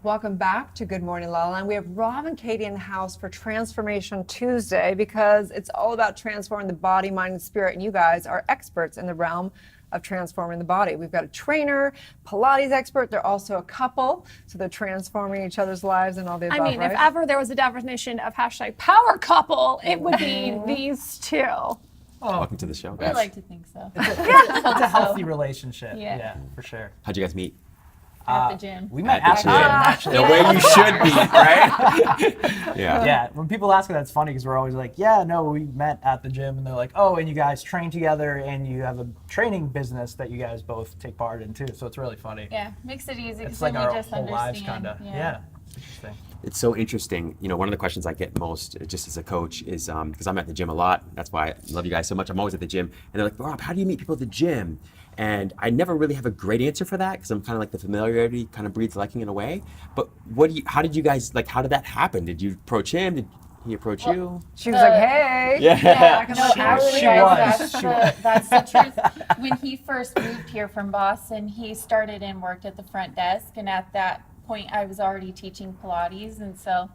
Welcome back to Good Morning LaLa. And we have Rob and Caity in the house for Transformation Tuesday because it's all about transforming the body, mind, and spirit. And you guys are experts in the realm of transforming the body. We've got a trainer, Pilates expert. They're also a couple, so they're transforming each other's lives and all the above, I mean, right? if ever there was a definition of hashtag power couple, it would be these two. Oh, welcome to the show, I guys. like to think so. It's a healthy relationship. Yeah. Yeah, for sure. How'd you guys meet? At the gym. We met At at the the gym, gym. actually. The way you should meet, right? Yeah. Yeah, when people ask me, that's funny because we're always like, yeah, no, we met at the gym. And they're like, oh, and you guys train together and you have a training business that you guys both take part in too. So it's really funny. Yeah, makes it easy It's because like then we our just whole lives, understand. kind of. Yeah. It's interesting. It's so interesting. You know, one of the questions I get most, just as a coach, is because I'm at the gym a lot. That's why I love you guys so much. I'm always at the gym, and they're like, Rob, how do you meet people at the gym? And I never really have a great answer for that because I'm kind of like the familiarity kind of breeds liking in a way. But how did you guys, like, how did that happen? Did you approach him? Did he approach you? She was like, hey. Yeah. No, actually, She guys, was. that's the truth. When he first moved here from Boston, he started and worked at the front desk, and at that point, I was already teaching Pilates, and so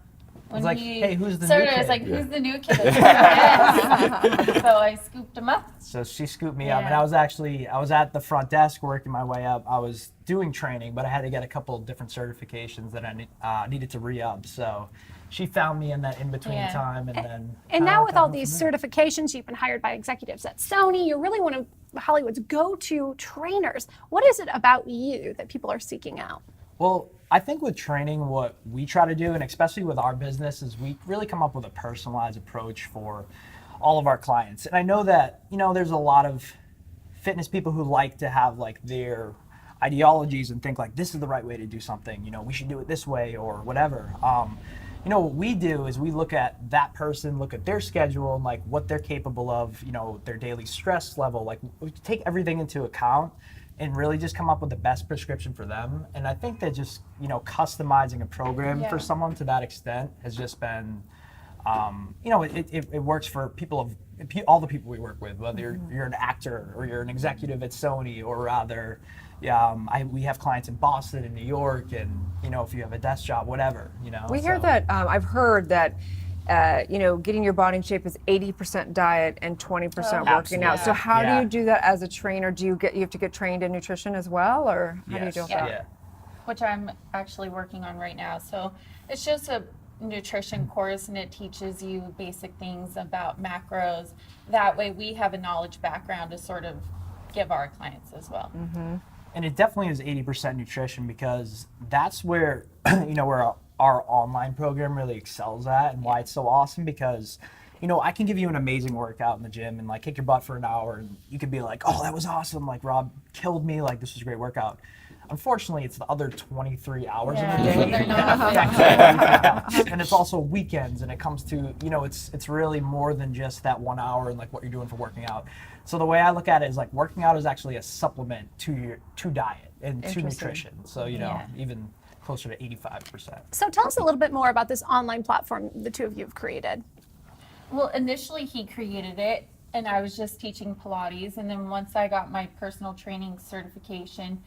when It's like, he hey, who's the new started, I kid? was like, Yeah. who's the new kid at the front desk? So I scooped him up. So she scooped me up, Yeah. and I was at the front desk working my way up. I was doing training, but I had to get a couple of different certifications that I needed to re-up. So she found me in that in-between Yeah. time, and then. And now with all these certifications, you've been hired by executives at Sony. You're really one of Hollywood's go-to trainers. What is it about you that people are seeking out? Well, I think with training, what we try to do, and especially with our business, is we really come up with a personalized approach for all of our clients. And I know that, there's a lot of fitness people who like to have like their ideologies and think like, this is the right way to do something, we should do it this way or whatever. What we do is we look at that person, look at their schedule and like what they're capable of, their daily stress level, like we take everything into account and really just come up with the best prescription for them. And I think that just, customizing a program for someone to that extent has just been, it works for all the people we work with, whether you're an actor or you're an executive at Sony, or rather, we have clients in Boston and New York, and, if you have a desk job, whatever, We hear that, I've heard that, getting your body in shape is 80% diet and 20% working out. So how do you do that as a trainer? Do you have to get trained in nutrition as well, or how do you do that? Yeah. Which I'm actually working on right now. So it's just a nutrition course, and it teaches you basic things about macros. That way we have a knowledge background to sort of give our clients as well. Mm-hmm. And it definitely is 80% nutrition, because that's where, where our online program really excels at, and why it's so awesome, because I can give you an amazing workout in the gym and like kick your butt for an hour, and you could be like, oh, that was awesome, like Rob killed me, like this was a great workout. Unfortunately, it's the other 23 hours of the day. they're not And it's also weekends, and it comes to, it's really more than just that 1 hour and like what you're doing for working out. So the way I look at it is like working out is actually a supplement to diet and to nutrition. So, even closer to 85%. So tell us a little bit more about this online platform the two of you have created. Well, initially he created it, and I was just teaching Pilates, and then once I got my personal training certification,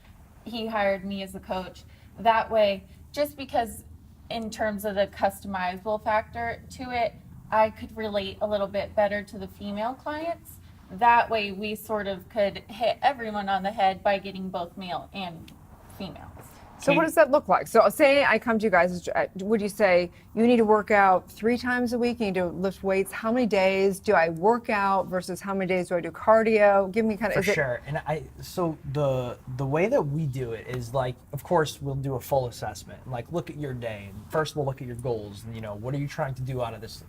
he hired me as a coach. That way, just because in terms of the customizable factor to it, I could relate a little bit better to the female clients. That way we sort of could hit everyone on the head by getting both male and females. So what does that look like? So say I come to you guys, would you say you need to work out 3 times a week, you need to lift weights? How many days do I work out versus how many days do I do cardio? Give me kind of, For sure. And so the way that we do it is like, of course, we'll do a full assessment. Like, look at your day. And first we'll look at your goals and, what are you trying to do out of this,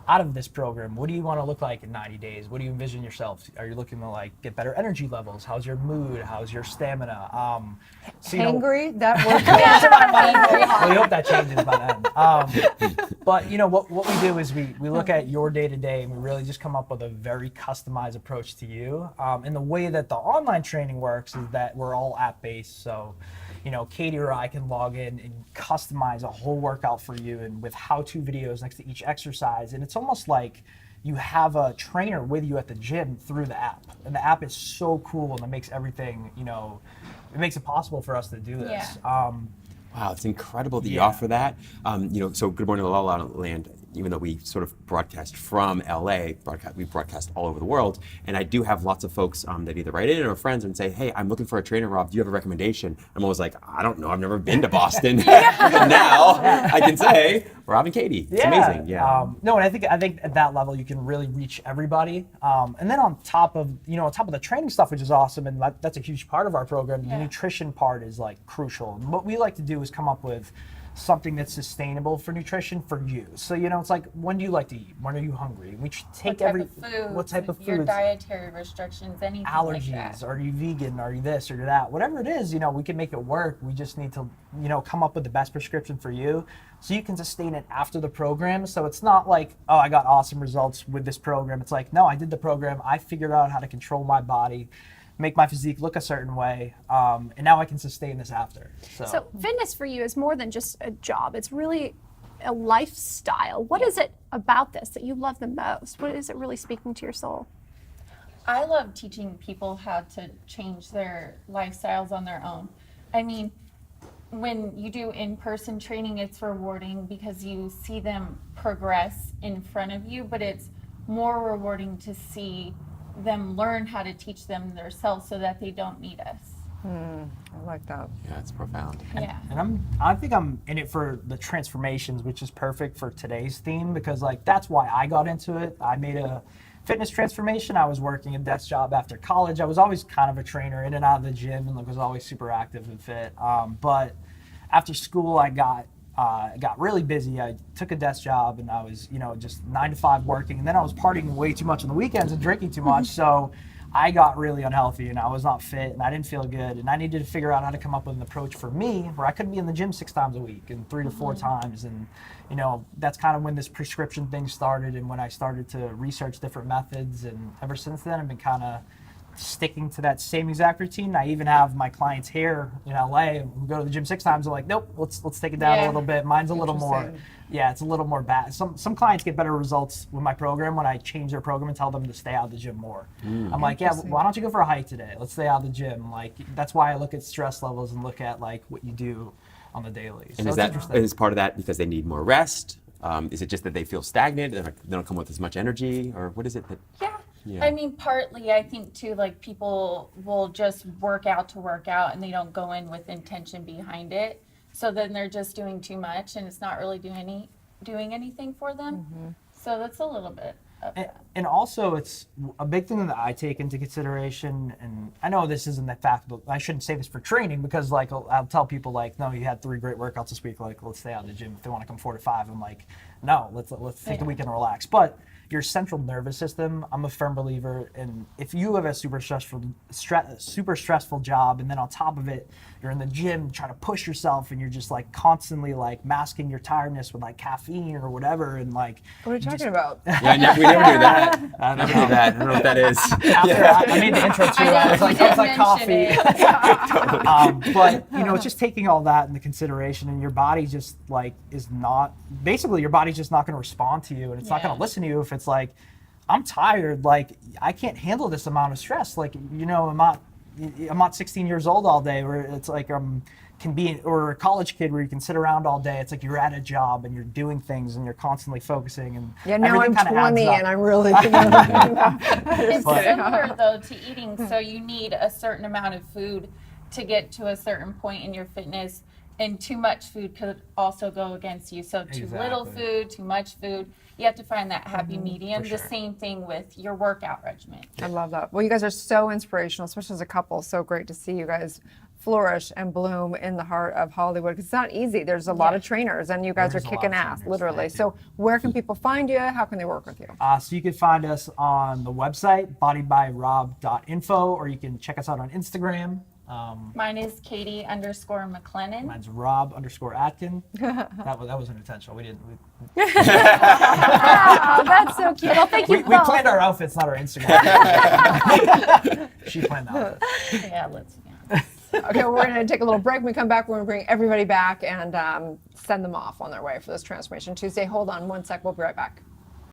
out of this program? What do you want to look like in 90 days? What do you envision yourself? Are you looking to like get better energy levels? How's your mood? How's your stamina? hangry? That word? Well, we hope that changes by then. But what we do is we look at your day to day, and we really just come up with a very customized approach to you. And the way that the online training works is that we're all app based. So, Caity or I can log in and customize a whole workout for you, and with how-to videos next to each exercise. And it's almost like you have a trainer with you at the gym through the app. And the app is so cool, and it makes everything, it makes it possible for us to do this. Wow, it's incredible that you offer that. So Good Morning LaLa Land, even though we sort of broadcast from LA, we broadcast all over the world. And I do have lots of folks that either write in or friends and say, hey, I'm looking for a trainer, Rob. Do you have a recommendation? I'm always like, I don't know. I've never been to Boston. And now I can say, Rob and Caity. It's amazing. Yeah. No, and I think at that level you can really reach everybody. And then on top of the training stuff, which is awesome, and that's a huge part of our program, the nutrition part is like crucial. And what we like to do is come up with something that's sustainable for nutrition for you. So, it's like, when do you like to eat? When are you hungry? We take what type of your foods, dietary restrictions, anything allergies, like that. are you vegan? Are you this or that? Whatever it is, we can make it work. We just need to, come up with the best prescription for you so you can sustain it after the program. So it's not like, oh, I got awesome results with this program. It's like, no, I did the program. I figured out how to control my body, make my physique look a certain way, and now I can sustain this after. So fitness for you is more than just a job. It's really a lifestyle. What is it about this that you love the most? What is it really speaking to your soul? I love teaching people how to change their lifestyles on their own. I mean, when you do in-person training, it's rewarding because you see them progress in front of you, but it's more rewarding to see them learn how to teach them themselves so that they don't need us. I like that. Yeah, it's profound. Yeah. And I think I'm in it for the transformations, which is perfect for today's theme, because that's why I got into it. I made a fitness transformation. I was working a desk job after college. I was always kind of a trainer, in and out of the gym, and was always super active and fit. But after school, I got really busy. I took a desk job, and I was, just 9 to 5 working, and then I was partying way too much on the weekends and drinking too much. So I got really unhealthy, and I was not fit, and I didn't feel good, and I needed to figure out how to come up with an approach for me where I could be in the gym 6 times a week and 3 to 4 times. And that's kind of when this prescription thing started, and when I started to research different methods. And ever since then, I've been kind of sticking to that same exact routine. I even have my clients here in LA who go to the gym 6 times. They're like, nope, let's take it down a little bit. Mine's a little more, it's a little more bad. Some clients get better results with my program when I change their program and tell them to stay out of the gym more. I'm like, why don't you go for a hike today? Let's stay out of the gym. Like, that's why I look at stress levels and look at like what you do on the daily. And So is part of that because they need more rest? Is it just that they feel stagnant? They don't come with as much energy, or what is it that? Yeah. I mean, partly I think too, like, people will just work out to work out and they don't go in with intention behind it. So then they're just doing too much and it's not really doing anything for them. So that's a little bit of that. And also, it's a big thing that I take into consideration, and I know this isn't that fact, but I shouldn't say this for training, because like I'll tell people like, no, you had 3 great workouts this week, like let's stay out of the gym. If they want to come 4 to 5, I'm like, no, let's take the weekend and relax. But your central nervous system, I'm a firm believer in, if you have a super stressful job, and then on top of it, you're in the gym trying to push yourself, and you're just like constantly like masking your tiredness with like caffeine or whatever, and like. What are you talking about? Yeah, we never do that. I never do that. I don't know what that is. After I made the intro too, I was like coffee. But it's just taking all that into consideration, and your body just like is not, basically your body's just not going to respond to you, and it's not going to listen to you if it's like, I'm tired, like I can't handle this amount of stress. Like, I'm not 16 years old all day, where it's like can be, or a college kid where you can sit around all day. It's like you're at a job and you're doing things and you're constantly focusing, and now I'm 20 and I'm really It's similar though to eating. So you need a certain amount of food to get to a certain point in your fitness, and too much food could also go against you. So too little food, too much food. You have to find that happy medium. The same thing with your workout regimen. I love that. Well, you guys are so inspirational, especially as a couple. So great to see you guys flourish and bloom in the heart of Hollywood, because it's not easy. There's a lot of trainers, and you guys are kicking ass, literally. So where can people find you? How can they work with you? So you can find us on the website, bodybyrob.info, or you can check us out on Instagram. Mine is Caity_McLennan. Mine's Rob_Atkin. That wasn't intentional. We didn't. Wow, that's so cute. Well, thank you We both. planned our outfits, not our Instagram. She planned the outfits. Yeah, let's be honest. Okay, we're going to take a little break. When we come back, we're going to bring everybody back and send them off on their way for this Transformation Tuesday. Hold on one sec. We'll be right back.